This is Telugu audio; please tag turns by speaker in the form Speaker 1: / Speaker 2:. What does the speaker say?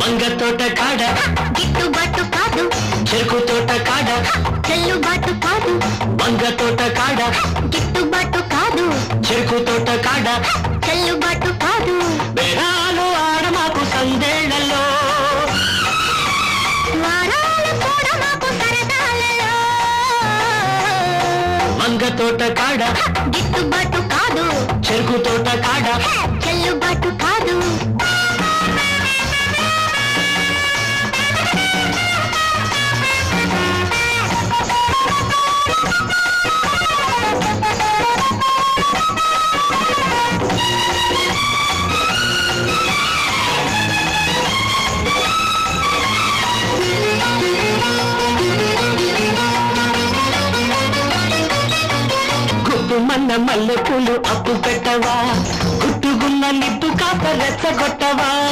Speaker 1: వంగ తోట కాడ
Speaker 2: గిట్టుబాటు కాదు,
Speaker 1: చెరుకు తోట కాడ
Speaker 2: చెల్లుబాటు కాదు,
Speaker 1: వంగ తోట కాడ
Speaker 2: గిట్టుబాటు కాదు,
Speaker 1: చెరుకు తోట కాడ
Speaker 2: చెల్లుబాటు కాదు.
Speaker 1: బేరాలు ఆడ మాకు సందేళ్లలో,
Speaker 2: వారాలు కూడా మాకు సరదాలలో.
Speaker 1: వంగ తోట కాడ
Speaker 2: గిట్టుబాటు కాదు,
Speaker 1: చెరుకు తోట కాడ
Speaker 2: చెల్లుబాటు కాదు.
Speaker 1: గుట్టుమన్న మల్లెపూలు అప్పు పెట్టవా, గుట్టుగున్న నిప్పు కాప రెచ్చగొట్టవా.